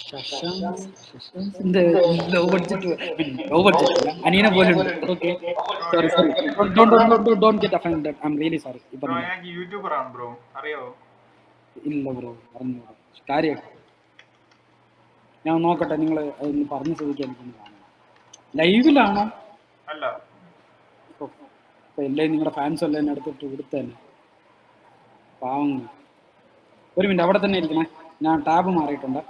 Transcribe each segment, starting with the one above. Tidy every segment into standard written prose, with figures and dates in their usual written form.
ശശാങ്കിന്റെ low budget അല്ല അനിയനെ പോലെ ഉണ്ട്. Okay, sorry don't get offended, I am really sorry. YouTuber ആണ് ബ്രോ, അറിയോ? ഇല്ല ബ്രോ, പറഞ്ഞു കാര്യമായിട്ട് ഞാൻ നോക്കട്ടെ. നിങ്ങൾ അതൊന്ന് പറഞ്ഞു ചോദിക്കാൻ എനിക്കൊന്ന് കാണണം. ലൈവിലാണോ? അല്ല, ഇപ്പൊ എല്ലാം നിങ്ങളുടെ ഫാൻസ് എല്ലാം എന്നെ എടുത്തിട്ട് ഇവിടുത്തെ തന്നെ പാവങ്ങൾ. ഒരു മിനിറ്റ് അവിടെ തന്നെ ഇരിക്കണേ, ഞാൻ ടാബ് മാറിയിട്ടുണ്ട്.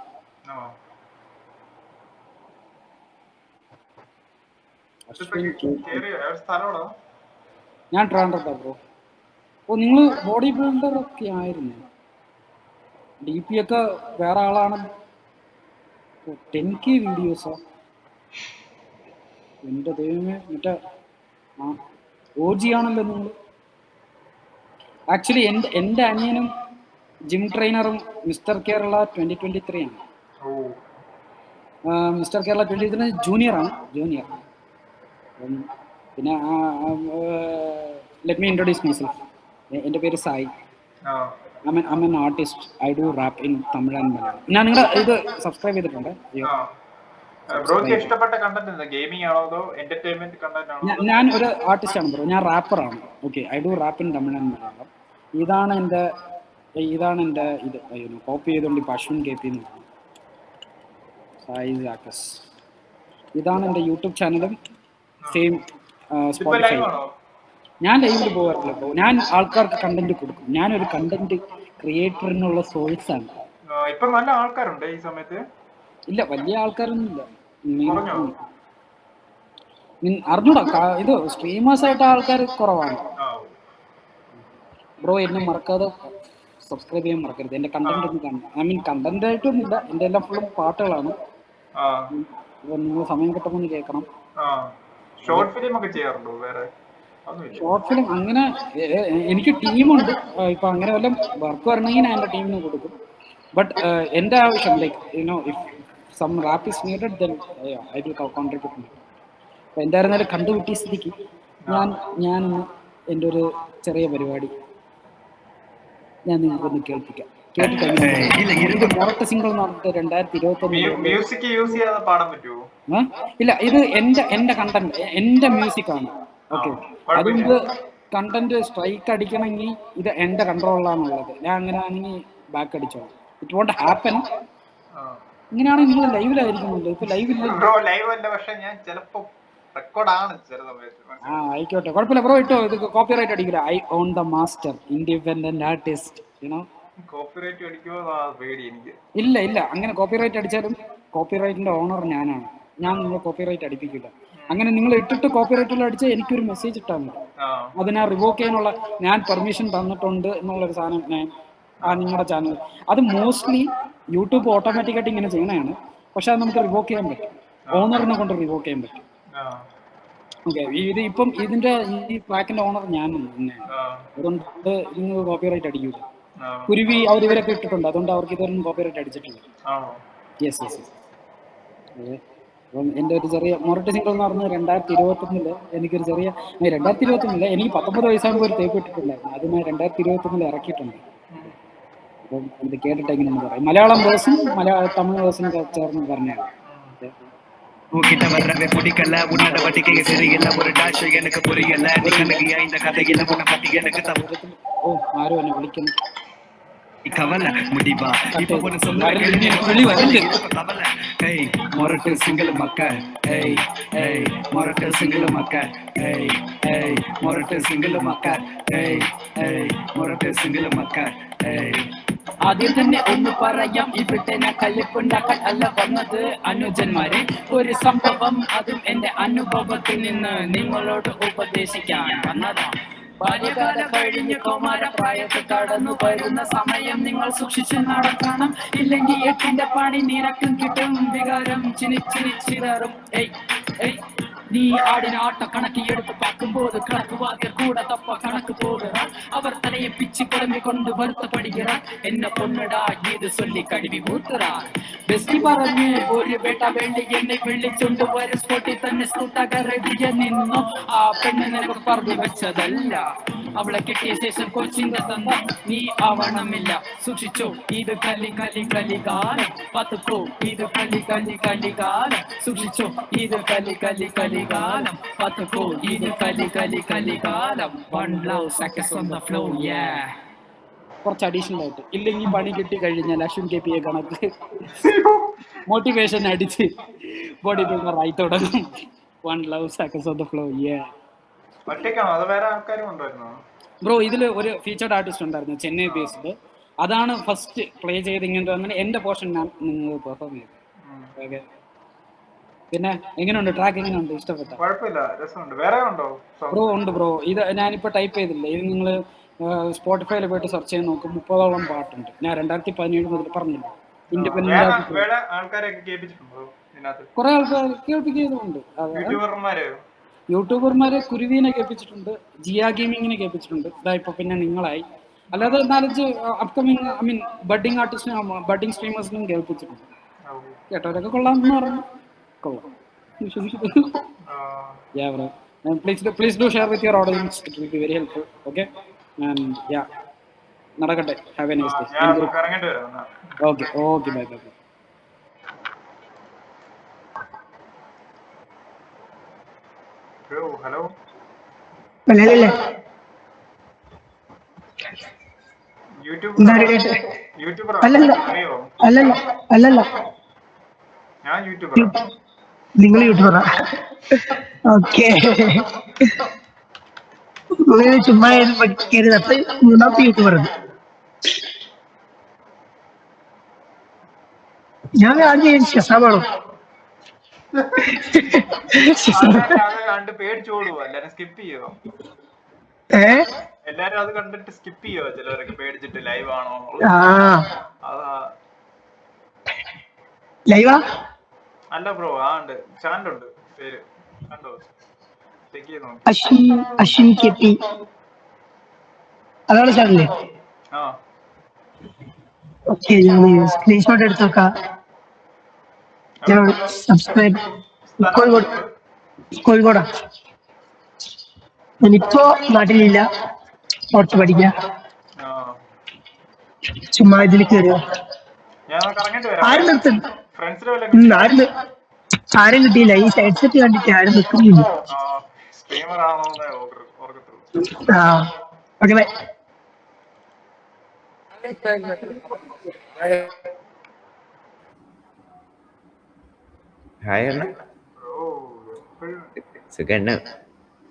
ഞാൻ ട്രാൻഡ്രത്താ ബ്രോ. ഓ, നിങ്ങൾ ബോഡി ബിൽഡർ ഒക്കെ ആയിരുന്നു. ഡി പി ഒക്കെ വേറെ ആളാണ്. 10K വീഡിയോസോ? എൻ്റെ ദൈവമേ, മറ്റേ OG ആണല്ലോ നിങ്ങൾ. ആക്ച്വലി എൻ്റെ അനിയനും ജിം ട്രെയിനറും മിസ്റ്റർ കേരള 2023 ആണ്. മിസ്റ്റർ കേരള 2023 ജൂനിയറാണ്. പിന്നെ ലെറ്റ് മീ ഇൻട്രൊഡ്യൂസ് മൈസെൽഫ്. എൻ്റെ പേര് Sai. I'm an artist. I do rap in Tamil and Malayalam. ഞാൻ നിങ്ങളുടെ ഇത് സബ്സ്ക്രൈബ് ചെയ്തിട്ടുണ്ട്. ഞാൻ ഒരു ആർട്ടിസ്റ്റ് ആണ് ബ്രോ, ഞാൻ റാപ്പറാണ്. Okay, I do rap in Tamil and Malayalam. ഇതാണ് എൻ്റെ ഇത് കോപ്പി ചെയ്തുകൊണ്ട് ഇപ്പോൾ അശ്വിൻ KP എന്ന് പറഞ്ഞു. സായി ജാക്കസ്. ഇതാണ് എൻ്റെ യൂട്യൂബ് ചാനലും സെയിം സ്പോട്ടിഫൈ. ഞാൻ ലൈവിൽ പോകാറില്ല ബ്രോ, ഞാൻ ആൾക്കാർക്ക് കണ്ടന്റ് കൊടുക്കും. ഞാനൊരു കണ്ടന്റ് ക്രിയേറ്ററിനുള്ള സോഴ്സ് ആണ്. ഇല്ല, വലിയ ആൾക്കാരൊന്നും ഇല്ല. അറിഞ്ഞൂടാ, ഇത് സ്ട്രീമേഴ്സ് ആയിട്ട് ആൾക്കാർ കുറവാണ് ബ്രോ. എന്നെ മറക്കാതെ സബ്സ്ക്രൈബ് ചെയ്യാൻ മറക്കരുത്. എൻ്റെ കണ്ടന്റ് ഒന്ന് കാണണം. ഐ മീൻ കണ്ടന്റ് ആയിട്ടൊന്നും ഇല്ല, എൻ്റെ എല്ലാം ഫുള്ളും പാട്ടുകളാണ്. നിങ്ങൾ സമയം കിട്ടുമ്പോൾ കേൾക്കണം. ഷോർട്ട് ഫിലിം ഒക്കെ ചെയ്യാറുണ്ടോ? വേറെ ഷോർട്ട് ഫിലിം അങ്ങനെ എനിക്ക് ടീമുണ്ട്. ഇപ്പൊ അങ്ങനെ വല്ല വർക്ക് വരണമെങ്കിൽ ഞാൻ എൻ്റെ ടീമിന് കൊടുക്കും. ബട്ട് എൻ്റെ ആവശ്യം if some rap is needed then I will contribute. അപ്പോൾ എന്തായിരുന്നാലും കണ്ടുപിട്ടിയ സ്ഥിതിക്ക് ഞാനൊന്ന് എൻ്റെ ഒരു ചെറിയ പരിപാടി ഞാൻ നിങ്ങൾക്കൊന്ന് കേൾപ്പിക്കാം. മൊറട്ട സിംഗിൾ എന്ന് പറഞ്ഞിട്ട് 2021. ഇല്ല, ഇത് എൻ്റെ കണ്ടന്റ്, എൻ്റെ മ്യൂസിക് ആണ്. ഓക്കെ, അതുകൊണ്ട് കണ്ടന്റ് സ്ട്രൈക്ക് അടിക്കണമെങ്കിൽ ഇത് എൻ്റെ കൺട്രോളിലാണുള്ളത്. ഞാൻ അങ്ങനെ ആണെങ്കിൽ ബാക്ക് അടിച്ചോളാം. It won't happen. ഇങ്ങനെയാണ് നിങ്ങൾ ലൈവിലായിരിക്കുന്നുണ്ട്. ഇപ്പൊ ആയിക്കോട്ടെ, കുഴപ്പമില്ല ബ്രോ, ഇട്ടോ. ഇത് കോപ്പിറൈറ്റ് അടിക്കില്ല. I own the master, independent artist. ഇല്ല, അങ്ങനെ കോപ്പിറൈറ്റ് അടിച്ചാലും കോപ്പിറൈറ്റിന്റെ ഓണർ ഞാനാണ്. ഞാൻ നിങ്ങൾ കോപ്പിറൈറ്റ് അടിപ്പിക്കില്ല. അങ്ങനെ നിങ്ങൾ ഇട്ടിട്ട് കോപ്പിറൈറ്റിൽ അടിച്ചാൽ എനിക്കൊരു മെസ്സേജ് ഇട്ടാൽ മതി. അത് ഞാൻ റിവോക്ക് ചെയ്യാനുള്ള ഞാൻ പെർമിഷൻ തന്നിട്ടുണ്ട് എന്നുള്ളൊരു സാധനം ഞാൻ നിങ്ങളുടെ ചാനൽ. അത് മോസ്റ്റ്ലി യൂട്യൂബ് ഓട്ടോമാറ്റിക്കായിട്ട് ഇങ്ങനെ ചെയ്യണതാണ്. പക്ഷെ അത് നമുക്ക് റിവോക്ക് ചെയ്യാൻ പറ്റും. ഓണറിനെ കൊണ്ട് റിവോക്ക് ചെയ്യാൻ പറ്റും. ഓക്കെ, ഇത് ഇപ്പം ഇതിന്റെ ഈ ട്രാക്കിന്റെ ഓണർ ഞാൻ തന്നെയാണ്. അതുകൊണ്ട് നിങ്ങൾ കോപ്പിറൈറ്റ് അടിക്കൂല. കുരുവി ഇവരൊക്കെ ഇട്ടിട്ടുണ്ട്, അതുകൊണ്ട് അവർക്ക് ഇതൊന്നും കോപ്പിറൈറ്റ് അടിച്ചിട്ടില്ല. യെസ്. അപ്പം എൻ്റെ ഒരു ചെറിയ മൊറട്ട സിംഗിൾ എന്ന് പറഞ്ഞത് 2021 എനിക്കൊരു ചെറിയ 2021 എനിക്ക് 19 വയസ്സാകുമ്പോൾ ഒരു തേപ്പ് ഇട്ടിട്ടുണ്ടായിരുന്നു. അത് ഞാൻ 2021 ഇറക്കിയിട്ടുണ്ട്. അപ്പം ഇത് കേട്ടിട്ട് എങ്ങനെ പറയും. മലയാളം വേഴ്സും തമിഴ് വേഴ്സും ചേർന്ന് പറഞ്ഞാണ്. உன்கிட்ட வர்றவே பிடிக்கல, உன்னோட வட்டிக்கைய சரியில்ல, ஒரு டாஷ் எனக்கு புரியல, நீ கணக்கியா இந்த கதையில உன்னை பத்தி எனக்கு தவறு. ഓ, ആരോ എന്നെ വിളിക്കുന്നു. கவலை முடிவா இப்ப ஒரு சொல்ல கவலை. ஏய் மொரட்டு சிங்கிள் மக்க, ஏய் மொரட்டு சிங்கிள் மக்க, ஏய் மொரட்டு சிங்கிள் மக்க, ஏய் மொரட்டு சிங்கிள் மக்க. ആദ്യം തന്നെ ഒന്ന് പറയാം, ഇവിടെ ഞാൻ കല്ലിപ്പുണ്ടാക്കാൻ അല്ല വന്നത് അനുജന്മാരെ. ഒരു സംഭവം, അതും എന്റെ അനുഭവത്തിൽ നിന്ന് നിങ്ങളോട് ഉപദേശിക്കാൻ വന്നതാണ്. ബാല്യകാല കഴിഞ്ഞ് കൗമാരപ്രായത്തിൽ കടന്നു വരുന്ന സമയം നിങ്ങൾ സൂക്ഷിച്ച് നടക്കണം. ഇല്ലെങ്കിൽ 8ന്റെ പണി നിനക്കും കിട്ടും. വികാരം ചിരിച്ചിരിച്ചിറും. நீ ஆடின ஆட்ட கணக்கு எடுத்து பார்க்கும்போது கணக்குவாதியர் கூட தப்பா கணக்கு போடுறார். அவர் தலையை பிச்சு கிளம்பி கொண்டு வருத்தப்படுகிறார். என்ன பொண்ணுடா இது சொல்லி கழுவி ஊத்துறார். ബെസ്റ്റി പറഞ്ഞ് ഒരു വേട്ട വേണ്ടി എന്നെ വിളിച്ചുണ്ട് ഒരു സ്പോട്ടിൽ തന്നെ സ്കൂട്ടാക റെഡിയ നിന്നു. ആ പെണ്ണിനെ പറഞ്ഞു വെച്ചതല്ല, അവളെ കിട്ടിയ ശേഷം കോച്ചിങ് തന്ന നീ ആവണമില്ല. സൂക്ഷിച്ചോ ഇത് കലി കലി കലികാലം, പത്തുക്കോ ഇത് കലി കലി കലികാലം. സൂക്ഷിച്ചോ ഇത് കലി കലി കലികാലം, പത്തുക്കോ ഇത് കലി കലി കലികാലം. One love seconds on the flow, yeah. കുറച്ച് അഡീഷണൽ ആയിട്ട് ഇല്ലെങ്കിൽ പണി കിട്ടി കഴിഞ്ഞാൽ അശ്വിൻ കെ പി എ കണക്ക് മോട്ടിവേഷൻ അടിച്ച് ബോഡി ബിൽഡർ ആയി തുടങ്ങും. 1 love seconds on the flow, yeah. ഒറ്റയ്ക്കാണോ അത് വേറെ ആൾക്കാരും കൊണ്ടുവരുന്നോ? ബ്രോ ഇതിൽ ഒരു ഫീച്ചർഡ് ആർട്ടിസ്റ്റ് ഉണ്ടായിരുന്നു ചെന്നൈ ബേസ്ഡ്. അതാണ് ഫസ്റ്റ് പ്ലേ ചെയ്ത് ഇങ്ങനത്തെ വന്നിട്ട് എൻ്റെ പോർഷൻ ഞാൻ നിങ്ങൾ പെർഫോം ചെയ്തു. ഓക്കെ, പിന്നെ എങ്ങനെയുണ്ട് ട്രാക്ക്? എങ്ങനെയുണ്ട്? ഇഷ്ടപ്പെട്ട? കുഴപ്പമില്ല, രസമുണ്ട്. വേറെ ഉണ്ടോ? ബ്രോ ഉണ്ട് ബ്രോ. ഇത് ഞാനിപ്പോൾ ടൈപ്പ് ചെയ്തില്ല. ഇത് നിങ്ങൾ സ്പോട്ടിഫൈയിൽ പോയിട്ട് സെർച്ച് ചെയ്ത് നോക്കും. 30ഓളം പാട്ടുണ്ട്. ഞാൻ 2017 മുതൽ പറഞ്ഞില്ല ഇൻഡിപെൻഡന്റ് വേറെ ആൾക്കാരെയൊക്കെ കേൾപ്പിച്ചിട്ടുണ്ടോ ഇതിനകത്ത്? കുറെ ആൾക്കാർ കേൾപ്പിക്കുന്നുണ്ട്. യൂട്യൂബർമാരെ കുരുവീനെ കേൾപ്പിച്ചിട്ടുണ്ട്, ജിയാ ഗെയിമിങ്ങിനെ കേൾപ്പിച്ചിട്ടുണ്ട്. ഇതാ ഇപ്പൊ പിന്നെ നിങ്ങളായി. അല്ലാതെ 4-5 അപ്കമിങ് ബഡ്ഡിങ് ആർട്ടിസ്റ്റിനും ബഡ്ഡിങ് സ്ട്രീമേഴ്സിനും കേൾപ്പിച്ചിട്ടുണ്ട്. കേട്ടവരൊക്കെ കൊള്ളാമെന്ന് പറഞ്ഞു. കൊള്ളാം, വിശ്വസിക്കുന്നു. Yeah bro, and please do share with your audience, it will be very helpful. Okay, and yeah, നടക്കട്ടെ. Have a nice day. Okay, okay, bye bye. Hello YouTuber അറിയോ? അല്ലല്ല, ഞാൻ യൂട്യൂബറാ. നിങ്ങൾ യൂട്യൂബറാ? ഓക്കെ, ചുമ്മാ പഠിക്കരുത്. അപ്പൊ മൂന്നാമത്തെ യൂട്യൂബർ ഞാൻ ആദ്യം ഷസാമാണോ? കണ്ട് പേടിച്ചോടുവോ? എല്ലാരും സ്കിപ്പ് ചെയ്യോ? എല്ലാരും അത് കണ്ടിട്ട് സ്കിപ്പ് ചെയ്യോ? ചിലവരൊക്കെ പേടിച്ചിട്ട് ലൈവ് ആണോ? ലൈവാ? അല്ല ബ്രോ, ഉണ്ട്, ചാനലുണ്ട്, പേര് കണ്ടോ? ചെക്ക് ചെയ്ത് നോക്കി. അശ്വിൻ കെ പി അതാണ് ചാനല്. ഓക്കെ, ഞാൻ സ്ക്രീൻഷോട്ട് എടുത്ത് നോക്കാം. സബ്സ്ക്രൈബ്. കോഴിക്കോടാ. ഞാനിപ്പോ നാട്ടിലില്ല, പുറത്ത് പഠിക്കാം. ചുമ്മാ ഇതിൽ കയറിയോ? ആരും നിർത്തുന്നു, ആരും കിട്ടിയില്ല. ഈ സൈഡ് സെറ്റ് കണ്ടിട്ട് ആരും നിൽക്കുന്നില്ല. Okay bye. ഹായ് അണ്ണ, സുഖണ്ണ.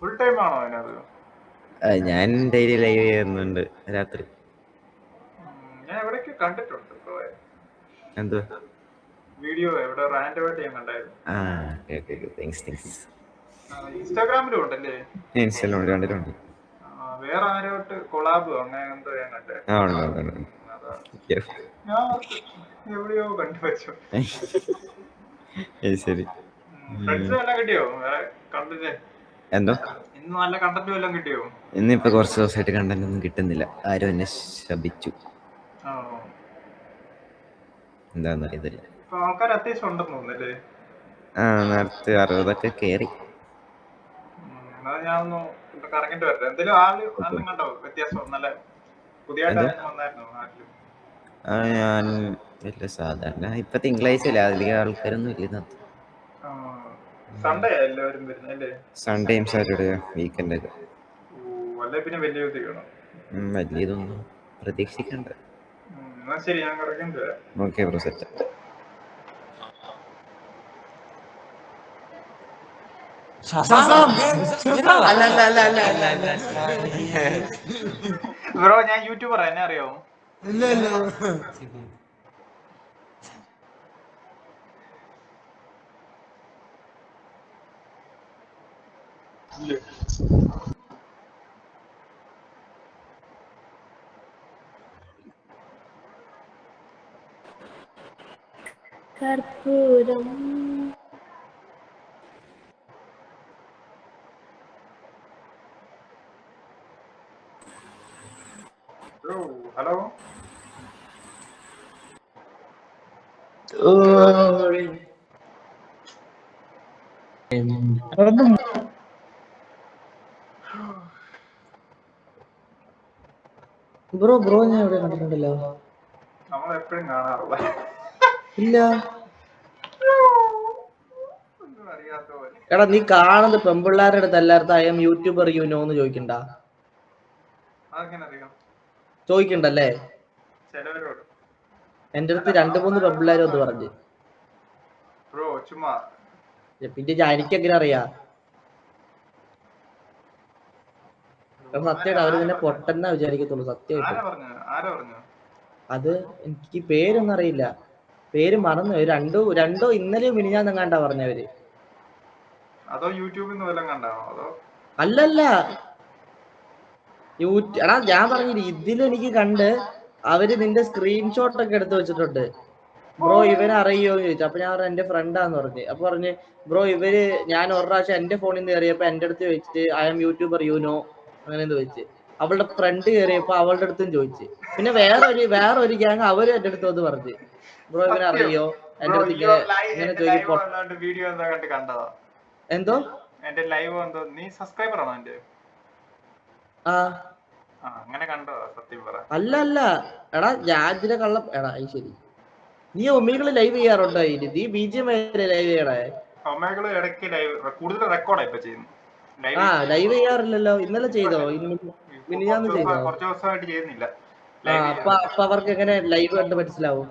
ഫുൾ ടൈം ആണോ അതിനകത്ത്? ഞാൻ ഡെയിലി ലൈവ് ചെയ്യുന്നുണ്ട് രാത്രി. ഞാൻ എവിടേക്ക് കണ്ടിട്ടുണ്ട് എന്തോ വീഡിയോ, എവിടെ റാൻഡം ആയിട്ട് ഞാൻ കണ്ടായിരുന്നു. ഇൻസ്റ്റാഗ്രാമിലും ഉണ്ടല്ലേ? ഇൻസ്റ്റാഗ്രാമിൽ കണ്ടിട്ടുണ്ട്. വേറെ ആരോട്ട് കൊളാബോ അങ്ങനെ എന്തോ ഞാൻ കണ്ടേ. ഞാൻ എവിടെയോ കണ്ടുവച്ചു. ശരി, ഫ്രണ്ട്സ് എല്ലാം കിട്ടിയോ? കണ്ടില്ലേ? എന്തോ ഇന്ന് നല്ല കണ്ടന്റും എല്ലാം കിട്ടിയോ? ഇന്നിപ്പോ കുറച്ച് ദിവസമായിട്ട് കണ്ടന്റ് ഒന്നും കിട്ടുന്നില്ല. ആരും എന്നെ ശപിച്ചു, എന്താന്ന് അറിയത്തില്ല. ആൾക്കാർ അത്യാവശ്യം ഉണ്ടെന്ന് തോന്നുന്നല്ലേ? നേരത്തെ 60 കേറി. ഞാൻ ഒന്ന് കറങ്ങിട്ട് വരട്ടെ. എന്തെങ്കിലും ആള് അന്നും കണ്ടോ വ്യത്യാസം? നല്ല പുതിയതായിട്ട് വന്നായിരുന്നു നാട്ടില്? ഞാൻ ഇല്ല, സാധാരണ ഇപ്പൊ തിങ്കളാഴ്ച അല്ലേ, അധികം ആൾക്കാരൊന്നും ഇല്ല. സൺഡേ എല്ലാവരും വരുന്നല്ലേ? സൺഡേയും സാറ്റർഡേ വീക്കെൻഡ് ഒക്കെ. പിന്നെ വലിയ വലിയതൊന്നും പ്രതീക്ഷിക്കണ്ട. ശരി, ഞാൻ കറങ്ങിട്ട് വരാം. Okay bro, set. ബ്രോ, ഞാൻ യൂട്യൂബറാ, എന്നെ അറിയാമോ? കർപ്പൂരം ഹലോ ബ്രോ ഞാൻ എവിടെ കണ്ടിട്ടുണ്ടല്ലോ? നമ്മൾ എപ്പോഴും കാണാറുള്ള ഇല്ല. ഒന്നും അറിയാത്ത പോലെ. എടാ നീ കാണുന്നത് പെമ്പിള്ളാരുടെ അടുത്ത് എല്ലായിടത്തും I M YouTuber you know എന്ന് ചോദിക്കണ്ട. അതെങ്ങനെ അറിയാം? ചോദിക്കണ്ടല്ലേ? ചിലവരോട്. എന്റെ അടുത്ത് 2-3 പെമ്പിള്ളാരും ഒന്ന് പറഞ്ഞു. ബ്രോ ചുമ്മാ. പിന്നെ എനിക്കെങ്ങനെ അറിയാ? സത്യമായിട്ട് അവര് നിന്നെ പൊട്ടെന്നാ വിചാരിക്കത്തുള്ളൂ. സത്യമായിട്ട്. ആരാ പറഞ്ഞു? അത് എനിക്ക് പേരൊന്നും അറിയില്ല. പേര് മറന്നു. രണ്ടോ ഇന്നലെയോ മിനിഞ്ഞാന്നെങ്ങാണ്ടാ പറഞ്ഞവര്. അതോ യൂട്യൂബിൽ നിന്ന് വല്ലതും കണ്ടാണോ? അതോ അല്ലല്ല, എടാ ഞാൻ പറഞ്ഞില്ല, ഇതിലെനിക്ക് കണ്ട് അവര് നിന്റെ സ്ക്രീൻഷോട്ട് ഒക്കെ എടുത്ത് വെച്ചിട്ടുണ്ട്. ബ്രോ ഇവനെ അറിയോന്ന് ചോദിച്ചു. അപ്പൊ ഞാൻ പറഞ്ഞു എന്റെ ഫ്രണ്ടാന്ന് പറഞ്ഞു. അപ്പൊ പറഞ്ഞു ബ്രോ ഇവര് ഞാൻ ഒരു പ്രാവശ്യം എന്റെ ഫോണിൽ നിന്ന് കയറിയപ്പോ എന്റെ അടുത്ത് ചോദിച്ചിട്ട് I M YouTuber you know അങ്ങനെ ചോദിച്ചു. അവളുടെ ഫ്രണ്ട് കയറിയപ്പോ അവളുടെ അടുത്തും ചോദിച്ചു. പിന്നെ വേറൊരു ഗ്യാങ് അവരും എന്റെ അടുത്ത് വന്ന് പറഞ്ഞു ബ്രോ ഇവനെ അറിയോ എന്റെ അടുത്ത് ഇങ്ങനെ ചോദിക്കും. വീഡിയോ എന്താ കണ്ട് കണ്ടതാ? എന്തോ എന്റെ ലൈവ് എന്തോ നീ സബ്സ്ക്രൈബർ ആണോ എന്റെ? അങ്ങനെ കണ്ടതാ സത്യം പറ. അല്ല എടാ ഞാൻ ഇതിനെ കള്ളം എടാ ശരി. നീ ഒമേകള് ലൈവ് ചെയ്യാറുണ്ടോ? നീ BGM ലൈവ് ചെയ്യണേ? ഒമേകള് ഇടയ്ക്ക് ലൈവ് കൂടുതൽ റെക്കോർഡാ ഇപ്പൊ ചെയ്യുന്നു. ലൈവ് ചെയ്യാറില്ലല്ലോ. ഇന്നലെ ചെയ്തോ? മിനിഞ്ഞാന്ന് ചെയ്തോ? കുറച്ച് ദിവസമായിട്ട് ചെയ്യുന്നില്ല. അപ്പൊ അവർക്ക് എങ്ങനെ ലൈവ് കണ്ട് മനസ്സിലാവും?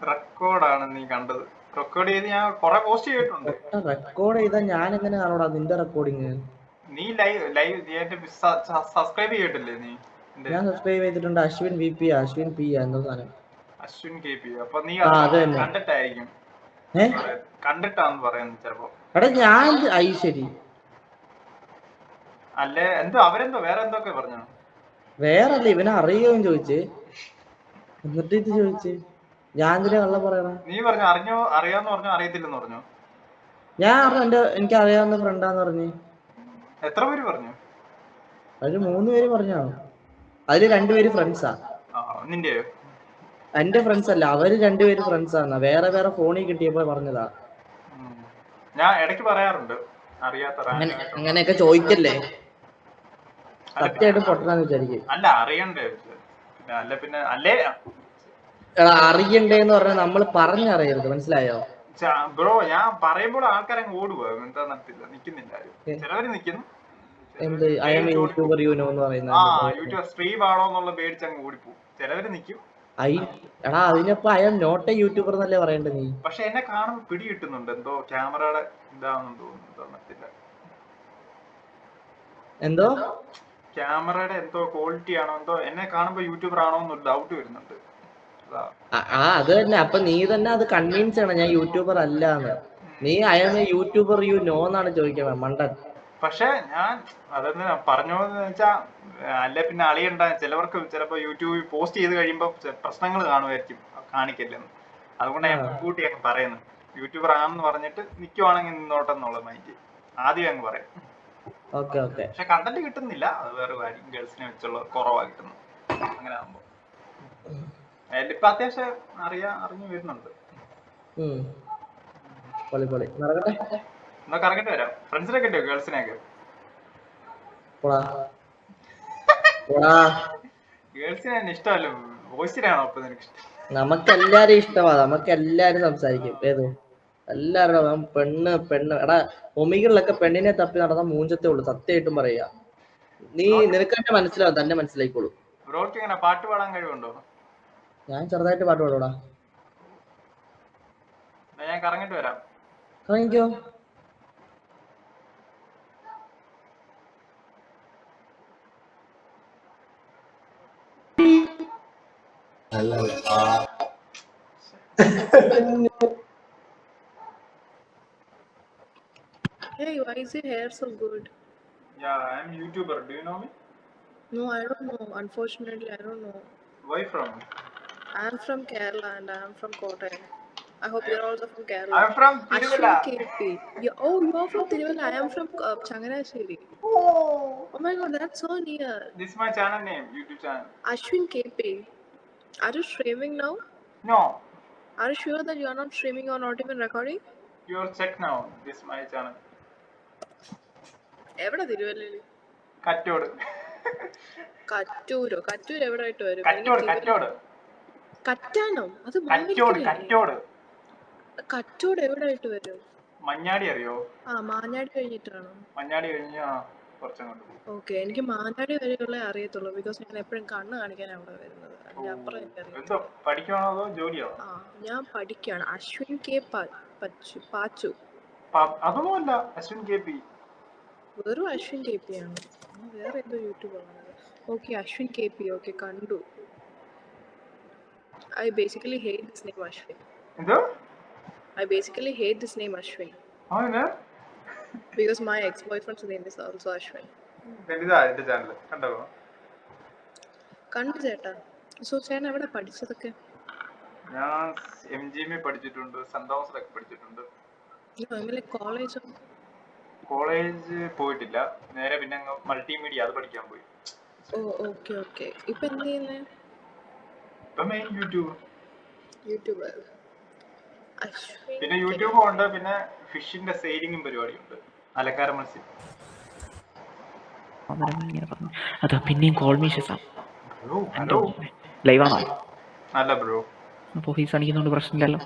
റെക്കോർഡാണ് നീ കണ്ടത്. റെക്കോർഡ് ചെയ്ത് ഞാൻ കുറെ പോസ്റ്റ് ചെയ്തിട്ടുണ്ട്. റെക്കോർഡ് ചെയ്താൽ ഞാൻ എങ്ങനെ കാണൂടാ നിന്റെ റെക്കോർഡിങ്? നീ ലൈവ് സബ്സ്ക്രൈബ് ചെയ്തിട്ടില്ലേ നീ? ഞാൻ സബ്സ്ക്രൈബ് ചെയ്തിട്ടുണ്ട്. അശ്വിൻ P എന്തോ സാധനം. അശ്വിൻ KP. അപ്പൊ നീ കണ്ടിട്ടായിരിക്കും. കണ്ടിട്ടാന്ന് പറയുന്നത് ചിലപ്പോ. എടാ ഞാൻ ശരി. അല്ലേ എന്തോ അവരെന്തോ വേറെ എന്തൊക്കെ പറഞ്ഞു? വേറല്ല ഇവനെ അറിയോന്ന് ചോദിച്ച്. എന്നിട്ട് ഇത് ചോദിച്ച് ഞാൻ എന്തിനാ കള്ളം പറയണ? നീ പറഞ്ഞു അറിയാന്ന് പറഞ്ഞു അറിയത്തില്ലെന്ന് പറഞ്ഞു. ഞാൻ പറഞ്ഞു എനിക്ക് അറിയാവുന്ന ഫ്രണ്ടാന്ന് പറഞ്ഞു. എത്ര പേര് പറഞ്ഞു? അതില് 3 പേര് പറഞ്ഞാണ്. അതില് 2 പേര് ഫ്രണ്ട്സാ. നിന്റെയോ? എന്റെ ഫ്രണ്ട്സ് അല്ല, അവര് 2 പേര് ഫ്രണ്ട്സാണ്. വേറെ ഫോണിൽ കിട്ടിയപ്പോ പറഞ്ഞതാ. ഞാൻ ഇടയ്ക്ക് പറയാറുണ്ട് അറിയാത്ത. അങ്ങനെയൊക്കെ ചോദിക്കല്ലേ. സത്യമായിട്ട് പൊട്ടനാന്ന് വിചാരിക്കും. അല്ല അറിയണ്ടേ? അല്ല പിന്നെ അല്ലേ അറിയണ്ടേന്ന് പറഞ്ഞാൽ നമ്മൾ പറഞ്ഞറിയരുത്. മനസ്സിലായോ ബ്രോ? ഞാൻ പറയുമ്പോൾ ആൾക്കാരെ ഓടുക എന്താ നിക്കുന്നില്ല. ചിലവര് നിക്കുന്നു. എന്ത് I M YouTuber you know എന്ന് പറയുന്നത്? യൂട്യൂബ് സ്ട്രീം ആണോ എന്നുള്ള പേടിച്ചങ്ങ് ഓടിപ്പോവും. ചിലവര് നിക്കും. എടാ അതിനപ്പോ I am not a YouTuber എന്നല്ലേ പറയണ്ടേ നീ? പക്ഷെ എന്നെ കാണുമ്പോ പിടി കിട്ടുന്നുണ്ട്. എന്തോ ക്യാമറയുടെ ഇതാണെന്ന് തോന്നുന്നു. എന്തോ ക്യാമറയുടെ എന്തോ ക്വാളിറ്റി ആണോ എന്തോ എന്നെ കാണുമ്പോ യൂട്യൂബർ ആണോ എന്നൊരു ഡൗട്ട് വരുന്നുണ്ട്. അത് തന്നെ. അപ്പൊ നീ തന്നെ അത് കൺവിൻസ് ചെയ്യണം ഞാൻ യൂട്യൂബർ അല്ലാന്ന്. നീ I M A YouTuber you know എന്നാണ് ചോദിക്കണം മണ്ടൻ. പക്ഷെ ഞാൻ അതെന്താ പറഞ്ഞോന്ന് വെച്ചാ അല്ലെ പിന്നെ അളിയണ്ട. ചിലവർക്ക് ചിലപ്പോ യൂട്യൂബിൽ പോസ്റ്റ് ചെയ്ത് കഴിയുമ്പോ പ്രശ്നങ്ങൾ കാണുമായിരിക്കും, കാണിക്കല്ലെന്ന്. അതുകൊണ്ട് ഞാൻ മുൻകൂട്ടി അങ്ങ് പറയുന്നു യൂട്യൂബർ ആണെന്ന് പറഞ്ഞിട്ട് നിക്കുവാണെങ്കിൽ നിന്നോട്ടെ എന്നുള്ള മൈൻഡ് ആദ്യം അങ്ങ് പറയും. പക്ഷെ കണ്ടന്റ് കിട്ടുന്നില്ല, അത് വേറെ കാര്യം. ഗേൾസിനെ വെച്ചുള്ള കുറവാ കിട്ടുന്നു. അങ്ങനെ ആകുമ്പോ ഇപ്പൊ അത്യാവശ്യം അറിഞ്ഞു വരുന്നുണ്ട്. എന്നാ കറങ്ങിട്ട് വരാം. ഫ്രണ്ട്സിനൊക്കെ ഉണ്ടോ? ഗേൾസിനെയൊക്കെ ഗേൾസിനെ തന്നെ ഇഷ്ടമല്ലോ. ബോയ്സിനാണോ അപ്പൊ നിനക്ക് ഇഷ്ടം? നമുക്കെല്ലാരും ഇഷ്ടമാ. നമുക്കെല്ലാരും സംസാരിക്കും. എല്ലാവരും പെണ്ണ് എടാ ഒമികളിലൊക്കെ പെണ്ണിനെ തപ്പി നടന്ന മൂഞ്ചത്തേ ഉള്ളൂ. സത്യമായിട്ടും പറയാ. നിനക്ക് തന്നെ മനസ്സിലാവും, തന്നെ മനസ്സിലായിക്കോളൂ. ബ്രോക്ക് എങ്ങനെ പാട്ട് പാടാൻ കഴിവുണ്ടോ? ഞാൻ ചെറുതായിട്ട് പാട്ട് പാടൂടാ. ഞാൻ കറങ്ങിട്ട് വരാം. കറങ്ങിക്കോ. Hey, why is your hair so good? Yeah, I am YouTuber. Do you know me? No, I don't know. Unfortunately, I don't know. Where from? I am from Kerala and I am from Kottayam. I hope you're also from Kerala. I'm from Ashwin Tiruvalla. KP. You're from Tiruvalla. I am from Changanasheri. Oh, Oh my god, that's so near. this is my channel name, YouTube channel. Ashwin KP. Are you streaming now? No, Are you sure that you are not streaming or not even recording? you're check now. This is my channel. എവിടെ തിരുവല്ലയില്? കറ്റോട്. കറ്റൂരോ? കറ്റൂർ എവിടെ ആയിട്ട് വരും? Kattode Kattode Cattano? അത് കറ്റോട് മാവേലിക്കരയല്ലേ? കറ്റോട്. കറ്റോട് എവിടെ ആയിട്ട് വരും? മഞ്ഞാടി അറിയോ? ആ, മാഞ്ഞാടി കഴിഞ്ഞിട്ടാണോ? മഞ്ഞാടി കഴിഞ്ഞ കുറച്ചങ്ങോട്ട് പോകും. ഓക്കെ, എനിക്ക് മാഞ്ഞാടി വരെയുള്ള അറിയത്തുള്ളൂ. ബിക്കോസ് ഞാൻ എപ്പോഴും കണ്ണ് കാണിക്കാൻ അവിടെ വരുന്നത്. അതിന്റെ അപ്പുറം എന്തോ എനിക്കറിയത്തില്ല. പഠിക്കണോ അതോ ജോലിയോ? ആ, ഞാൻ പഠിക്കുകയാണ്. അശ്വിൻ കെ പാച്ചു. അതൊന്നുമല്ല, അശ്വിൻ കെ പി. വെറും അശ്വിൻ കെ പി ആണ്. വേറെ എന്തോ യൂട്യൂബാണ്. Okay, Ashwin K P. Okay, കണ്ടു. I basically hate this name Ashwin. എന്തോ? I basically hate this name Ashwin അവന് because my ex-boyfriend's name is also Ashwin. ഇതാ എന്റെ ചാനൽ കണ്ടോ? കണ്ടു ചേട്ടാ. സോ ചേട്ടൻ എവിടെ പഠിച്ചതൊക്കെ? ഞാൻ MGM പഠിച്ചിട്ടുണ്ട്, സെന്റ് തോമസിലൊക്കെ പഠിച്ചിട്ടുണ്ട്. കോളേജ് പോയിട്ടില്ല. നേരെ പിന്നെ അങ്ങ് മൾട്ടിമീഡിയ അത് പഠിക്കാൻ പോയി. ഓ, ഓക്കെ ഓക്കെ. ഇപ്പൊ എന്ത് ചെയ്യുന്നേ? ഇപ്പൊ മെയിൻ യൂട്യൂബർ. അശ്വിൻ പിന്നെ യൂട്യൂബും ഉണ്ട്, പിന്നെ ഫിഷിന്റെ സെയിലിംഗും പരിപാടിയുണ്ട്, അലക്കാര മത്സ്യം. അതാ പിന്നെയും കോൾമീഷസാ ഹലോ ലൈവാണോ? അല്ല ബ്രോ. അപ്പൊ ഫീസ് അടിക്കുന്നോണ്ട് പ്രശ്നമില്ലല്ലോ.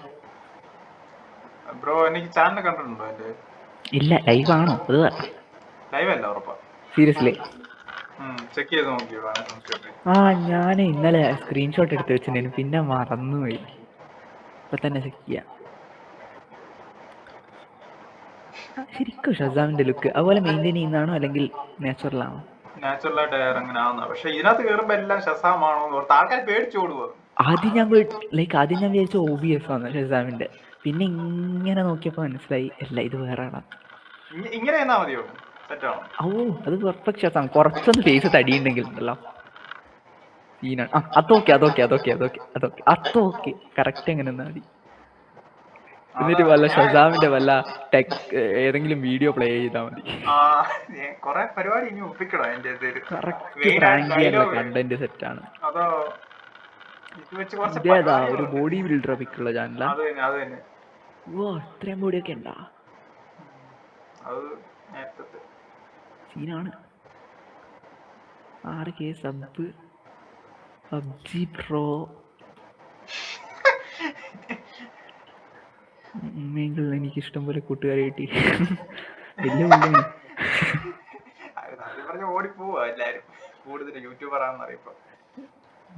ബ്രോ എനിക്ക് ചാനൽ കണ്ടിട്ടുണ്ടോ എന്റെ? ഇല്ല, ലൈവാണോ? അത് ലൈവ് അല്ല, ഉറപ്പാ. സീരിയസ്ലി? ചെക്ക് ചെയ്ത് നോക്കിയോ? ആ, ഞാൻ ഇന്നലെ സ്ക്രീൻഷോട്ട് എടുത്ത് വെച്ചിട്ടുണ്ടായിരുന്നു, പിന്നെ മറന്നുപോയി. ഇപ്പൊ തന്നെ ചെക്ക് ചെയ്യാം. ശരിക്കും ഷസാമിന്റെ ലുക്ക് അതുപോലെ മെയിൻറ്റെയിൻ ചെയ്യുന്നതാണോ അല്ലെങ്കിൽ നാച്ചുറൽ ആണോ? നാച്ചുറലായിട്ട് അങ്ങനെ ആവുന്ന. പക്ഷെ ഇതിനകത്ത് കയറുമ്പോ എല്ലാം ഷസാമാണോ എന്ന് ഓർത്ത് ആൾക്കാർ പേടിച്ചോടുവോ? ആദ്യം ഞാൻ വിചാരിച്ച OBS ആണ് ഷസാമിന്റെ. പിന്നെ ഇങ്ങനെ നോക്കിയപ്പോ മനസ്സിലായി അല്ല, ഇത് വേറെ ആളാ. ഇങ്ങനെ എന്നാ മതിയോ? സെറ്റാണോ? ഓ, അത് പെർഫെക്റ്റ് ഷസാം. കുറച്ചൊന്ന് ഫേസ് തടിയുണ്ടെങ്കിൽ ഉണ്ടല്ലോ സീനാണ്. അതൊക്കെ കറക്റ്റ് എങ്ങനെ എന്നാ മതി. എന്നിട്ട് വല്ല ഷസാമിന്റെ വല്ല ടെക് ഏതെങ്കിലും വീഡിയോ പ്ലേ ചെയ്താൽ മതി. കൊറേ പരിപാടി ഇനി ഒപ്പിക്കണോ? കണ്ടന്റ് സെറ്റ് ആണ്. അതോ ഇതേതാ ഒരു ബോഡി ബിൽഡർ പിക്കുള്ള ചാനലാ? ഓ, ഇത്രയും ബോഡിയൊക്കെ ഉണ്ടാ? സീനാണ്. 6K sub, PUBG Pro. എനിക്ക് ഇഷ്ടം പോലെ കൂട്ടുകാരെ കിട്ടി. വലിയ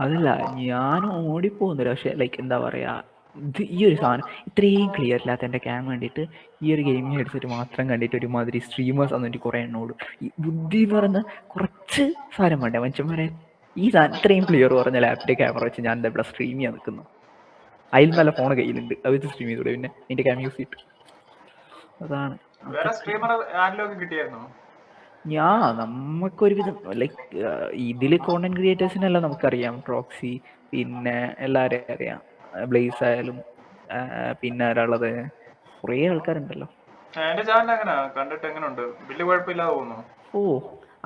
അതല്ല, ഞാനും ഓടിപ്പോകുന്നില്ല. പക്ഷെ ലൈക്ക് എന്താ പറയാ, ഇത് ഈ ഒരു സാധനം ഇത്രയും ക്ലിയർ ഇല്ലാത്ത എൻ്റെ ക്യാം കണ്ടിട്ട് ഈ ഒരു ഗെയിമിങ് ഹെഡ്സെറ്റ് മാത്രം കണ്ടിട്ട് ഒരുമാതിരി സ്ട്രീമേഴ്സ് വന്നിട്ട് കുറേ എണ്ണോടും. ഈ ബുദ്ധി എന്ന് പറയുന്ന കുറച്ച് സാധനം വേണ്ടേ മനുഷ്യന്മാരെ? ഈ സാധനം ഇത്രയും ക്ലിയർ പറഞ്ഞ ലാപ്ടോപ്പ് ക്യാമറ വെച്ച് ഞാൻ എന്താ ഇവിടെ സ്ട്രീം ചെയ്യാൻ നിൽക്കുന്നു? അതിൽ നല്ല ഫോൺ കയ്യിലുണ്ട്, അത് വെച്ച് സ്ട്രീം ചെയ്തൂടെ? പിന്നെ അതിൻ്റെ ക്യാം യൂസ് ചെയ്തിട്ട് അതാണ്. നമുക്കൊരുവിധം ലൈക്ക് ഇതിൽ കോണ്ടന്റ് ക്രിയേറ്റേഴ്സിനെല്ലാം നമുക്കറിയാം. പ്രോക്സി, പിന്നെ എല്ലാവരെയും അറിയാം. ബ്ലേസ് ആയാലും പിന്നെ ഒരാളത് കുറേ ആൾക്കാരുണ്ടല്ലോ. ഓ,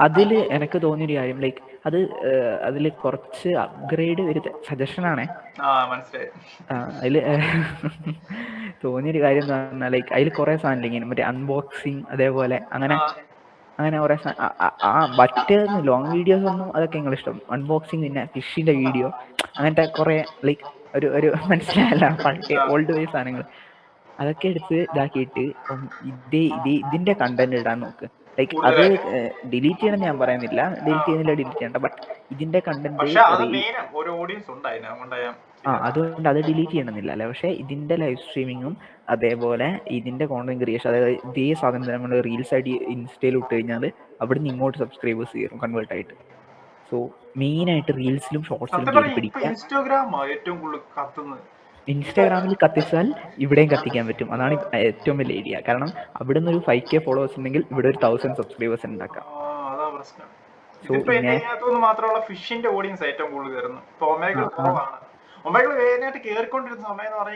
അതിൽ എനിക്ക് തോന്നിയൊരു കാര്യം ലൈക്ക് അതിൽ കുറച്ച് അപ്ഗ്രേഡ് വരുത്ത സജഷനാണേ. അതിൽ തോന്നിയൊരു കാര്യം എന്ന് പറഞ്ഞാൽ ലൈക്ക് അതിൽ കുറേ സാധനം ഇങ്ങനെ മറ്റേ അൺബോക്സിങ് അതേപോലെ അങ്ങനെ കുറേ മറ്റേ ലോങ് വീഡിയോസ് ഒന്നും അതൊക്കെ നിങ്ങൾ ഇഷ്ടം. അൺബോക്സിങ്, പിന്നെ ഫിഷിന്റെ വീഡിയോ, അങ്ങനത്തെ കുറേ ലൈക്ക് ഒരു മനസ്സിലായല്ല പഴയ ഓൾഡ് വേ സാധനങ്ങൾ അതൊക്കെ എടുത്ത് ഇതാക്കിയിട്ട് ഇതിന്റെ കണ്ടന്റ് ഇടാൻ നോക്ക്. ലൈക്ക് അത് ഡിലീറ്റ് ചെയ്യണം ഞാൻ പറയുന്നില്ല, ഡിലീറ്റ് ചെയ്യണ്ട. ബട്ട് ഇതിന്റെ കണ്ടന്റ് അതുകൊണ്ട് അത് ഡിലീറ്റ് ചെയ്യണമെന്നില്ല അല്ലേ. പക്ഷെ ഇതിന്റെ ലൈവ് സ്ട്രീമിങ്ങും അതേപോലെ ഇതിന്റെ കോണ്ടന്റ് ക്രിയേഷൻ, അതായത് ഇതേ സാധനം നമ്മൾ റീൽസ് ആയിട്ട് ഇൻസ്റ്റയിൽ ഇട്ട് കഴിഞ്ഞാൽ അവിടെ നിന്ന് ഇങ്ങോട്ട് സബ്സ്ക്രൈബേഴ്സ് കയറും കൺവേർട്ട് ആയിട്ട്. സോ മെയിൻ ആയിട്ട് റീൽസിലും ഷോർട്സിലും പിടിക്കാം. ഇൻസ്റ്റാഗ്രാമിൽ കത്തിച്ചാൽ ഇവിടെയും കത്തിക്കാൻ പറ്റും. അതാണ് ഏറ്റവും വലിയ ഐഡിയ. കാരണം അവിടെ നിന്ന് ഒരു 5K ഫോളോവേഴ്സ് ഉണ്ടെങ്കിൽ ഇവിടെ ഒരു 1000 സബ്സ്ക്രൈബേഴ്സ് ഉണ്ടാക്കാം. ഫിഷിന്റെ ഓഡിയൻസ് ഏറ്റവും കൂടുതൽ കയറുന്നു.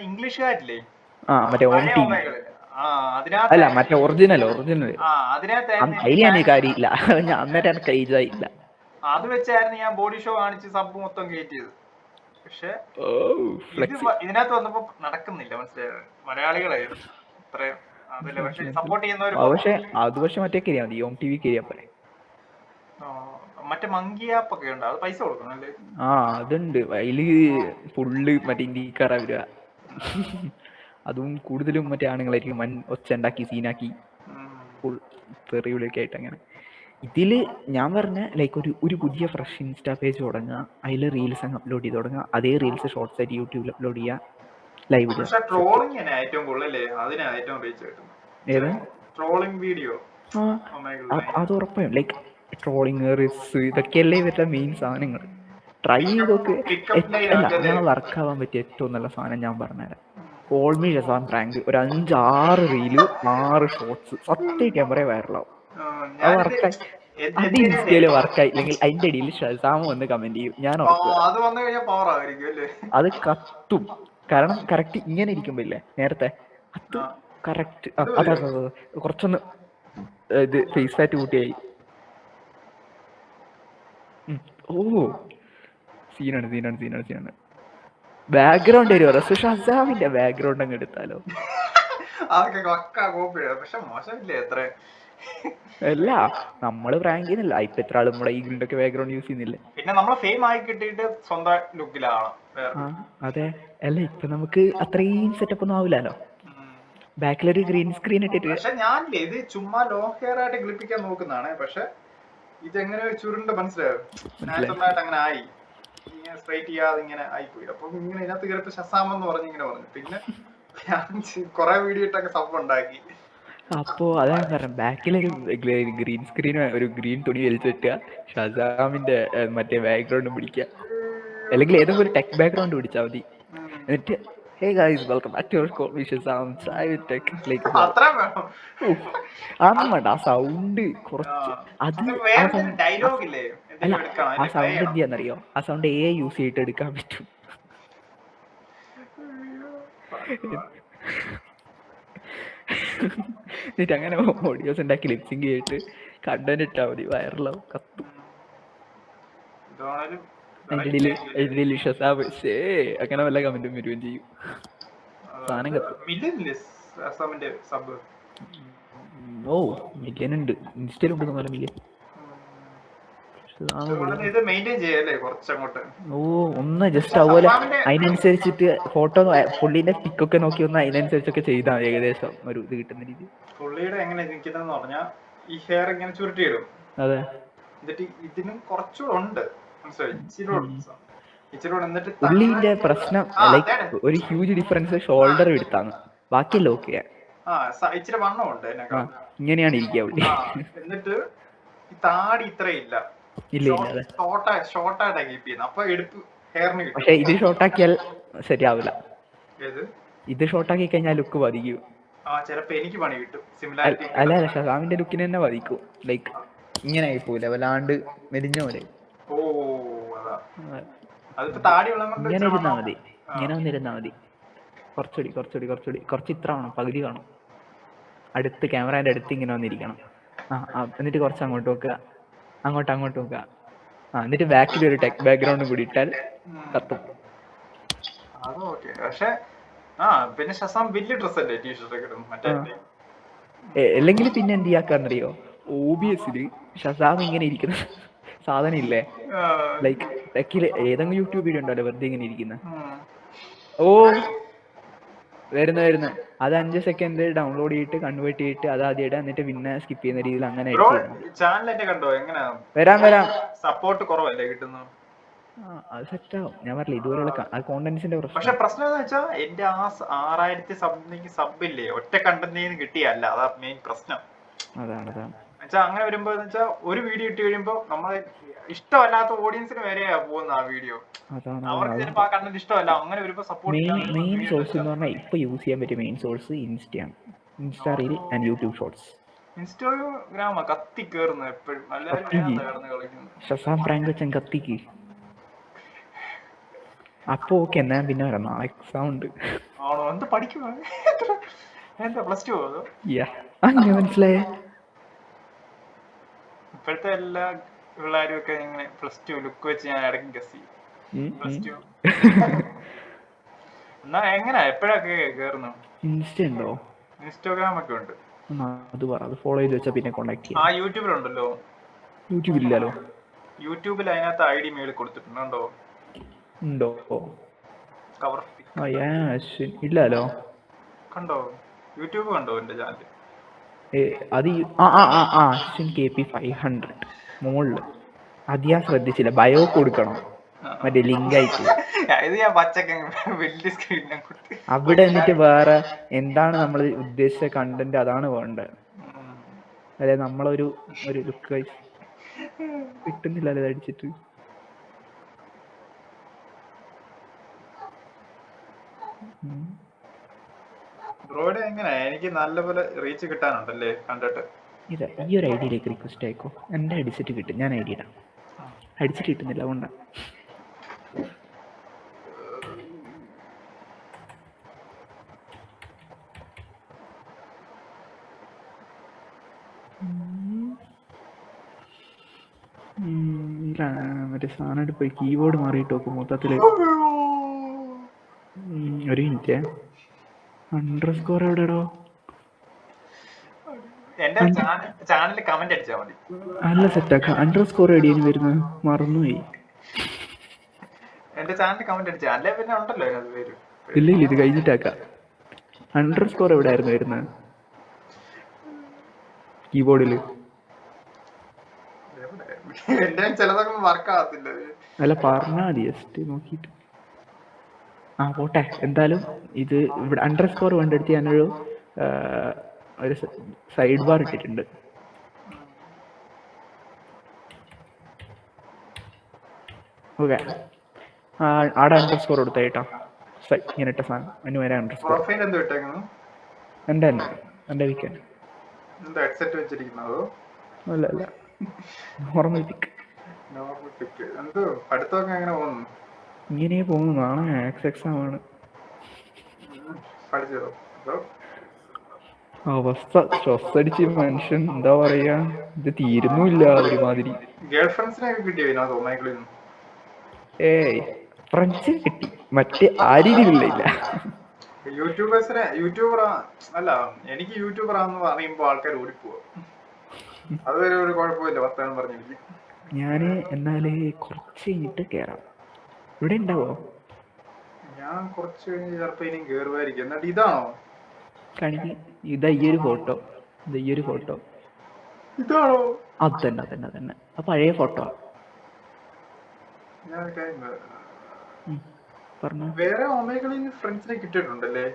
ഇംഗ്ലീഷുകാരില്ലേ, മറ്റേ ഓം പഴയ ടി വി. ഓമേഗിളില്. അല്ല അതിനകത്ത് മറ്റേ ഒറിജിനൽ അതിനകത്തായിരുന്നു അതിൽ എനിക്ക് ഞാൻ കാര്യമില്ല. ഞാൻ അന്നേരം എനിക്ക് ഇല്ല. അത് വെച്ചായിരുന്നു ഞാൻ ബോഡി ഷോ കാണിച്ച് സബ് മൊത്തം കയറ്റിയത്. പക്ഷെ ഇതിനകത്ത് വന്നപ്പോ നടക്കുന്നില്ല, മനസ്സിലായത്? മലയാളികളെ അത്രയും അതല്ല, പക്ഷെ സപ്പോർട്ട് ചെയ്യുന്നവര് പക്ഷെ മറ്റേ കയറിയാ മതി, ഓം ടി വി കയറിയാ പോലെ. മറ്റേ മങ്കി ആപ്പ് ഒക്കെ ഉണ്ട്, അത് പൈസ കൊടുക്കണം അല്ലേ? അതുണ്ട്. അതില് ഫുള്ള് മറ്റേ ഇന്ത്യക്കാരാ വരിക. അതും കൂടുതലും മറ്റേ ആണുങ്ങളായിരിക്കും. ഒച്ച ഉണ്ടാക്കി സീനാക്കി ഫുൾ തെറിവിളിയൊക്കെ ആയിട്ട് അങ്ങനെ. ഇതില് ഞാൻ പറഞ്ഞ ലൈക്ക് ഒരു പുതിയ ഫ്രഷ് ഇൻസ്റ്റാ പേജ് തുടങ്ങുക, അതിൽ റീൽസ് അങ്ങ് അപ്ലോഡ് ചെയ്ത് തുടങ്ങുക, അതേ റീൽസ് ഷോർട്സ് ആയിട്ട് യൂട്യൂബിൽ അപ്ലോഡ് ചെയ്യുക, ലൈവ് ഇടുക. പക്ഷെ ട്രോളിംഗ് ഏറ്റവും കൂടുതലല്ലേ, അതിനാ ഏറ്റവും റീച്ച് കിട്ടുന്നത്. ഏത് ട്രോളിംഗ് വീഡിയോ? അത് ഉറപ്പായും. ലൈക്ക് ട്രോളിങ്, റിസ്, ഇതൊക്കെയല്ലേ ഇവരുടെ മെയിൻ സാധനങ്ങൾ. ട്രൈ ചെയ്തൊക്കെ. അല്ല, ഞാൻ വർക്കാവാൻ പറ്റിയ ഏറ്റവും നല്ല സാധനം ഞാൻ പറഞ്ഞുതരാം. ഓൾമി ഷസാം പ്രാങ്ക് ഒരു 5-6 റീല് 6 ഷോർട്സ് സത്യം ക്യാമറ വൈറലാവും. അത് വർക്കായി. അത് ഇൻസ്റ്റയില് വർക്കായില്ലെങ്കിൽ അതിന്റെ ഇടയിൽ ഷസാമ വന്ന് കമന്റ് ചെയ്യും. ഞാൻ അത് കത്തും. കാരണം കറക്റ്റ് ഇങ്ങനെ ഇരിക്കുമ്പോ ഇല്ലേ നേരത്തെ അത് കറക്റ്റ് അതാ കുറച്ചൊന്ന് ഇത് ഫേസ് ഫാറ്റ് കൂട്ടിയായി. സീനാണ്. ബാക്ക്ഗ്രൗണ്ട് വരുമോ? ഷസാമിന്റെ ബാക്ക്ഗ്രൗണ്ട് അങ്ങ് എടുത്താലോ? അല്ല, നമ്മള് പ്രാങ്ക് ചെയ്യുന്നില്ല. ഇപ്പൊ എത്ര ആളും നമ്മുടെ ഈ ഗ്രില്ലൊക്കെ ബാക്ക്ഗ്രൗണ്ട് യൂസ് ചെയ്യുന്നില്ലേ? പിന്നെ നമ്മള് ഫെയിം ആയി കിട്ടിയിട്ട് സ്വന്തം ലുക്കിലാണ്. അതെ. അല്ല, ഇപ്പൊ നമുക്ക് അത്രയും സെറ്റപ്പ് ഒന്നും ആവില്ലല്ലോ. ബാക്കിലൊരു ഗ്രീൻ സ്ക്രീൻ ഇട്ടിട്ട്. പക്ഷെ ഞാനില്ലേ ഇത് ചുമ്മാ ലോ ഹെയർ ആയിട്ട് ഗ്ലിപ്പിക്കാൻ നോക്കുന്നതാണ്. പക്ഷെ ഇതെങ്ങനെ ചുരുണ്ട് മനസ്സിലാവും, നാച്ചുറൽ ആയിട്ട് അങ്ങനെ ആയി. ഇങ്ങനെ സ്ട്രൈറ്റ് ചെയ്യാതെ ഇങ്ങനെ ആയിപ്പോയി. അപ്പൊ ഇങ്ങനെ ഇതിനകത്ത് കയറിപ്പോ ഷസാമെന്ന് ഇങ്ങനെ പറഞ്ഞു. പിന്നെ കൊറേ വീഡിയോ ഇട്ടൊക്കെ സബ് ഉണ്ടാക്കി. അപ്പോ അതാണ് പറഞ്ഞത്, ബാക്കിലൊരു ഗ്രീൻ സ്ക്രീൻ, ഒരു ഗ്രീൻ തുണി വലിച്ചിട്ടുക, ഷസാമിന്റെ മറ്റേ ബാക്ക്ഗ്രൗണ്ടും പിടിക്കുക, അല്ലെങ്കിൽ ഏതെങ്കിലും ഒരു ടെക് ബാക്ക്ഗ്രൗണ്ട് പിടിച്ചാൽ മതി. എന്നിട്ട് hey guys, welcome back to our call Shazam try with tech like ആ സൗണ്ട് കുറച്ച് അത് ഡയലോഗ് ഇല്ലേ? അല്ല, ആ സൗണ്ട് എന്തിയാന്നറിയോ? ആ സൗണ്ട് യൂസ് ചെയ്തിട്ട് എടുക്കാൻ പറ്റും. എന്നിട്ട് അങ്ങനെ ഓഡിയോസ് ഉണ്ടാക്കി ലിപ്സിങ് ചെയ്തിട്ട് കണ്ടന്റ് ഇട്ടാ മതി, വൈറലാവും, കത്തും. അങ്ങനെ വല്ല കമന്റും വരികയും ചെയ്യും. സാധനം കത്തും. മില്യൻ ഉണ്ട്, ഇൻസ്റ്റയിലുണ്ട് നല്ല മില്യൻ. ഒന്ന് ജസ്റ്റ് അതുപോലെ അതിനനുസരിച്ചിട്ട് ഫോട്ടോ പുള്ളിന്റെ പിക്കൊക്കെ നോക്കി ഒന്ന് അതിനനുസരിച്ചൊക്കെ ചെയ്താൽ ഏകദേശം ഒരു ഇത് കിട്ടുന്ന രീതി. പുള്ളിയുടെ എങ്ങനെ നിൽക്കുന്നതെന്ന് പറഞ്ഞാൽ ഈ ഹെയർ ഇങ്ങനെ ചുരുട്ടിയിടും. അതെ. എന്നിട്ട് ഇതിനും കുറച്ചുകൂടെ ഉണ്ട്, പുള്ളിന്റെ പ്രശ്നം ലൈക്ക് ഒരു ഹ്യൂജ് ഡിഫറൻസ് ഷോൾഡർ എടുത്താണ്, ബാക്കിയല്ല ഓക്കെ. ഇച്ചിരി വണ്ണമുണ്ട്, ഇങ്ങനെയാണ് ഇരിക്കുക പുള്ളി. എന്നിട്ട് ഈ താടി ഇത്രയില്ല, ഷോർട്ടായിട്ടാണ് കീപ്പ് ചെയ്യുന്നത്. അപ്പൊ എടുപ്പ് ഹെയറിന് കിട്ടും. പക്ഷെ ഇത് ഷോർട്ടാക്കിയാൽ ശരിയാവില്ല. ഇത് ഷോർട്ടാക്കി കഴിഞ്ഞാൽ ലുക്ക് ബാധിക്കും. ചിലപ്പോ എനിക്ക് പണി കിട്ടും. സിമിലാരിറ്റി അല്ല, ഷസാമിന്റെ ലുക്കിന് തന്നെ ബാധിക്കും. ലൈക്ക് ഇങ്ങനെ ആയിപ്പോയില്ല, വല്ലാണ്ട് മെലിഞ്ഞ പോലെ. ഇങ്ങനെ ഇരുന്നാ മതി, ഇങ്ങനെ വന്നിരുന്നാ മതി. കുറച്ച് ഇത്ര വേണം, പകുതി കാണും. അടുത്ത് ക്യാമറേന്റെ അടുത്ത് ഇങ്ങനെ വന്നിരിക്കണം. എന്നിട്ട് കുറച്ച് അങ്ങോട്ട് നോക്കുക, അങ്ങോട്ട് നോക്കുക. എന്നിട്ട് ബാക്കിൽ ഒരു ടെക് ബാക്ക്ഗ്രൗണ്ടും കൂടി ഇട്ടാൽ കത്തും. പിന്നെ ഷസാം വലിയ ഡ്രസ് അല്ലേ ടീഷർട്ട് ഒക്കെ ഇടും മറ്റേ. അല്ലെങ്കിൽ പിന്നെ എന്ത് ചെയ്യാക്കാന്നറിയോ? OBSല് ഷസാം ഇങ്ങനെ ഇരിക്കുന്ന സാധനം ഇല്ലേ, ലൈക്ക് ടെക്കില് ഏതെങ്കിലും യൂട്യൂബ് വീഡിയോ ഉണ്ടല്ലോ വെറുതെ ഇങ്ങനെ ഇരിക്കുന്ന. വരുന്ന അത് 5 സെക്കൻഡ് ഡൗൺലോഡ് ചെയ്തിട്ട് കൺവേർട്ട് ചെയ്തിട്ട് അത് ആദ്യം ഇടാം, എന്നിട്ട് പിന്നെ സ്കിപ്പ് ചെയ്യുന്ന രീതിയിൽ അങ്ങനെ വരാം. സപ്പോർട്ട് കുറവല്ലേ കിട്ടുന്നത്? അത് സെറ്റാവും. ഞാൻ പറഞ്ഞില്ല ഇതുപോലുള്ള കോണ്ടന്റ്സിന്റെ പ്രശ്നം. പക്ഷെ പ്രശ്നം എന്ന് വെച്ചാൽ എന്റെ 6000 സബില്ലേ ഒറ്റ കണ്ടന്റിന് കിട്ടിയല്ല, അതാ മെയിൻ പ്രശ്നം. അതാണ് അങ്ങനെ വരുമ്പോ ഒരു വീഡിയോ ഇട്ട് കഴിയുമ്പോ നമ്മളെ ഇഷ്ടമല്ലാത്ത ഓഡിയൻസിന് വരെ പോകുന്ന ആ വീഡിയോ. അവർക്ക് ചിലപ്പോ ആ കണ്ടന്റ് ഇഷ്ടമല്ല. അങ്ങനെ വരുമ്പോ സപ്പോർട്ട് മെയിൻ സോഴ്സ് എന്ന് പറഞ്ഞാൽ ഇപ്പൊ യൂസ് ചെയ്യാൻ പറ്റിയ മെയിൻ സോഴ്സ് ഇൻസ്റ്റയാണ്. Insta reel and YouTube shorts. Instagram കത്തി കേറുന്നു എപ്പോഴും. ഷസാം പ്രാങ്ക് വെച്ചാൽ കത്തിക്ക്. അപ്പൊ ഓക്കെ, എന്നാ പിന്നെ വരാം. നാളെ എക്സാം ഉണ്ട്. ആണോ? എന്താ പഠിക്കുവാ? എന്താ +2 അതോ? അങ്ങനെ മനസ്സിലായേ? ഇപ്പോഴത്തെ എല്ലാ പിള്ളേരും ഒക്കെ ഇങ്ങനെ +2 ലുക്ക് വെച്ച് ഞാൻ ഇടയ്ക്ക് ഗസ് ചെയ്യും. +2 എന്നാ എങ്ങനെയാ എപ്പോഴൊക്കെ കേറുന്നു? ഇൻസ്റ്റ ഉണ്ടോ? ഇൻസ്റ്റാഗ്രാം ഒക്കെ ഉണ്ട്. അത് പറ, അത് ഫോളോ ചെയ്ത് വെച്ചാൽ പിന്നെ കോണ്ടാക്ട് ചെയ്യാം. യൂട്യൂബിലുണ്ടല്ലോ. യൂട്യൂബില്ലല്ലോ. യൂട്യൂബിൽ അതിനകത്ത് ID മേളിൽ കൊടുത്തിട്ടുണ്ടോ? ഉണ്ടോ? കവർ ഇല്ലല്ലോ. കണ്ടോ? യൂട്യൂബ് കണ്ടോ എന്റെ ചാനൽ? അത് അശ്വിൻ KP 500 മുകളില്. അത് ഞാൻ ശ്രദ്ധിച്ചില്ല. ബയോ കൊടുക്കണം മറ്റേ ലിങ്ക് ആയിട്ട്. ഇത് ഞാൻ പച്ചക്ക് വലിയ സ്ക്രീനിനെ കൊടുത്ത് അവിടെ എന്നിട്ട് വേറെ എന്താണ് നമ്മൾ ഉദ്ദേശിച്ച കണ്ടന്റ് അതാണ് വേണ്ടത്. അല്ലെ നമ്മളൊരു ലുക്ക് വൈസ് കിട്ടുന്നില്ലല്ലോ അടിച്ചിട്ട്. ബ്രോയുടെ എങ്ങനെയാ? എനിക്ക് നല്ലപോലെ റീച്ച് കിട്ടാനുണ്ടല്ലേ കണ്ടിട്ട്. ഈ ഒരു ഐഡിയയിലേക്ക് റിക്വസ്റ്റ് ആയിക്കോ. എൻ്റെ അടിച്ചിട്ട് കിട്ടും. ഞാൻ ഐഡിയ ഇടാം. അടിച്ചിട്ട് കിട്ടുന്നില്ല അതുകൊണ്ടാ. മറ്റേ സാധനം പോയി കീബോർഡ് മാറിയിട്ട് നോക്കും മൊത്തത്തില്. ഒരു മിനിറ്റ്. _ എവിടെയോ എന്റെ ചാനലിൽ കമന്റ് അടിച്ചാ മതി. അല്ല സെറ്റാക്ക. _ എടിയാണ് വരുന്നത്, മറന്നുപോയി. എന്റെ ചാനലിൽ കമന്റ് അടിച്ചാ അല്ലേ പിന്നെ ഉണ്ടല്ലോ അതിനകത്ത് പേര്. ഇല്ല ഇത് കഴിഞ്ഞിട്ടാക്കാം. _ എവിടെ ആയിരുന്നു വരുന്നത് കീബോർഡില്? എന്റെ ചിലതൊക്കെ വർക്ക് ആകത്തില്ല. അല്ല പറഞ്ഞാ മതി ജസ്റ്റ് നോക്കിട്ട്. പോട്ടെ. എന്തായാലും ഇത് ഇവിടെ _ വേണ്ടെടുത്ത് ഞാനൊരു സൈഡ് ബാർ ഇട്ടിട്ടുണ്ട്. ഓക്കെ, ആടെ _ കൊടുത്തായിട്ടാ ഇങ്ങനെ ഇട്ട സാധനം. അതിന് വരെ എന്റെ വിക്കാൻ അല്ല നോർമൽ പിക്ക്. ഇങ്ങനെ പോകുന്നു. നാളെ എക്സാം ആണ്. അവസ്ഥ സ്ട്രെസ് അടിച്ച് മനുഷ്യൻ എന്താ പറയാ, ഇത് തീരുന്നുമില്ല ഒരുമാതിരി. ഫ്രണ്ട്സ് കിട്ടി, മറ്റേ ആ രീതിയിലില്ല. അല്ല, എനിക്ക് യൂട്യൂബറാന്ന് പറയുമ്പോ ആൾക്കാർ ഓടിപ്പോവാ. അതുവരെ ഒരു കുഴപ്പമില്ല, വർത്തമാനം പറഞ്ഞിരിക്കും. ഞാന് എന്നാല് കുറച്ച് കഴിഞ്ഞിട്ട് കേറാം. ഇവിടെ ഉണ്ടാവോ? ഞാൻ കുറച്ച് കഴിഞ്ഞ് ചിലപ്പോ ഇനിയും കേറുമായിരിക്കും. എന്നിട്ട് ഇതാണോ ഇതാ ഈ ഒരു ഫോട്ടോ? ഇതാണോ? അതന്നെ പഴയ ഫോട്ടോ. വേറെ ഒമേഗളിൽ ഫ്രണ്ട്സിനെ കിട്ടിയിട്ടുണ്ടല്ലേ?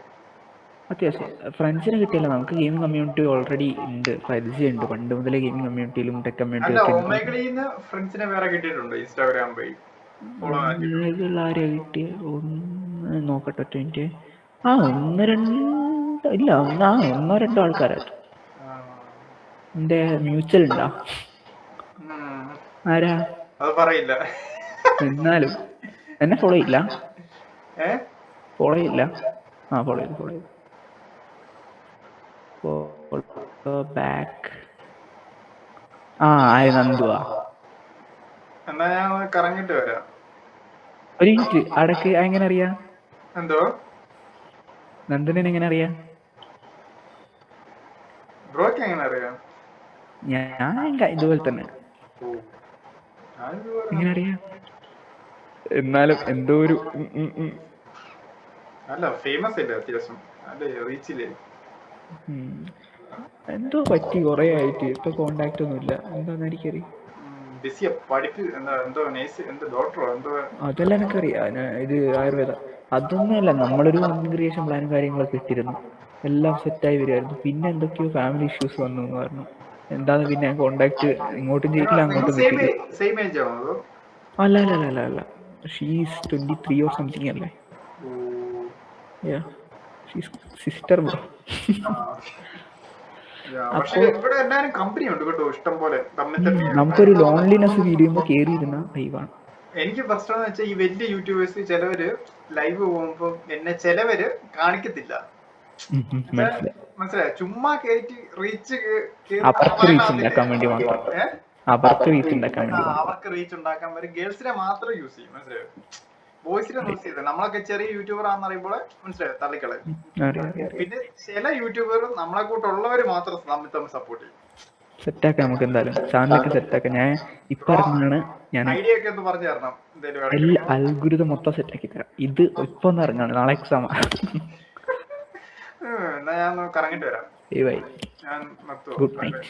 അത്യാവശ്യം ഫ്രണ്ട്സിനെ കിട്ടിയല്ല. നമുക്ക് ഗെയിമിംഗ് കമ്മ്യൂണിറ്റി ഓൾറെഡി ഉണ്ട്, പരിചയമുണ്ട്. പണ്ട് മുതലേ ഗെയിമിംഗ് കമ്മ്യൂണിറ്റിയിലും ടെക് കമ്മ്യൂണിറ്റിയിലും. ഫ്രണ്ട്സിനെ വേറെ കിട്ടിയിട്ടുണ്ടോ ഇൻസ്റ്റാഗ്രാം വഴി? ആരെയാ കിട്ടിയ? ഒന്ന് നോക്കട്ടെ, 1 മിനിറ്റ്. ഒന്നോ രണ്ടോ ആൾക്കാരായിട്ട്. എന്റെ മ്യൂച്വൽ ഉണ്ടാ? ആരാ? അത് പറയില്ല. എന്നാലും എന്നെ ഫോളോ ചെയ്യില്ല. ഫോളോ ചെയ്തു. ബാക്ക്. നന്ദുവാ. എന്നാ ഞാൻ കറങ്ങിട്ട് വരാം. ഒരു മിനിറ്റ് അടക്ക്. എങ്ങനെ അറിയാ? എന്തോ നന്ദനെ എങ്ങനെ അറിയാ? ബ്രോക്ക് എങ്ങനെ അറിയാം? ഞാൻ ഇതുപോലെ തന്നെ. എങ്ങനെ അറിയാം? എന്നാലും എന്തോ ഒരു അല്ല, ഫേമസ് അല്ലേ അത്യാവശ്യം? അല്ലേ, റീച്ചില്ലേ? എന്തോ പറ്റി കൊറേ ആയിട്ട് ഇപ്പൊ കോണ്ടാക്ട് ഒന്നും ഇല്ല. എന്താന്ന് എനിക്കറിയാം. അതെല്ലാം എനിക്കറിയാം. ഇത് ആയുർവേദ അതൊന്നുമല്ല. നമ്മളൊരു ഇൻഗ്രീഷൻ പ്ലാനും കാര്യങ്ങളൊക്കെ ഇട്ടിരുന്നു. എല്ലാം സെറ്റായി വരുമായിരുന്നു. പിന്നെ എന്തൊക്കെയോ ഫാമിലി ഇഷ്യൂസ് വന്നു എന്ന് പറഞ്ഞു. എന്താന്ന് പിന്നെ കോണ്ടാക്ട് ഇങ്ങോട്ടും ചെയ്തില്ല അങ്ങോട്ടും കിട്ടിയില്ല. അല്ല ഷീസ് 23 or something അല്ലേ? Sister bro. നമുക്കൊരു ലോൺലിനെസ് ഫീൽ ചെയ്യുമ്പോൾ കേറിയിരുന്ന ലൈവാണ്. എനിക്ക് പ്രശ്നം എന്ന് വെച്ചാൽ ഈ വലിയ യൂട്യൂബേഴ്സ് ചിലവര് ലൈവ് പോകുമ്പോ എന്നെ ചിലവര് കാണിക്കത്തില്ല. മനസ്സിലായോ? ചുമ്മാ കയറ്റി റീച്ച് അവർക്ക് റീച്ച് ഉണ്ടാക്കാൻ വേണ്ടി മാത്രം. അവർക്ക് റീച്ച് ഉണ്ടാക്കാൻ വേണ്ടി അവർക്ക് റീച്ച് ഉണ്ടാക്കാൻ വരും. ഗേൾസിനെ മാത്രം യൂസ് ചെയ്യും. മനസ്സിലായോ? ബോയ്സിനെ യൂസ് ചെയ്ത് നമ്മളൊക്കെ ചെറിയ യൂട്യൂബർ ആണെന്ന് അറിയുമ്പോൾ മനസ്സിലായോ തള്ളിക്കളയും. പിന്നെ ചില യൂട്യൂബർ നമ്മളെ കൂട്ടുള്ളവര് മാത്രം തമ്മിൽ സപ്പോർട്ട് ചെയ്യും. സെറ്റാക്കാം നമുക്ക് എന്തായാലും ചാനലൊക്കെ സെറ്റാക്കാം. ഞാൻ ഇപ്പൊ ഇറങ്ങാണ്. ഞാൻ ഐഡിയ ഒക്കെ ഒന്ന് പറഞ്ഞു തരണം. എല്ലാ അൽഗുരുതം മൊത്തം സെറ്റാക്കി തരാം. ഇത് ഇപ്പൊ ഒന്ന് ഇറങ്ങാണ്. നാളെ എക്സാം. എന്നാ ഞാൻ കറങ്ങിട്ട് വരാം. ബൈ. ഞാൻ ഗുഡ് നൈറ്റ്.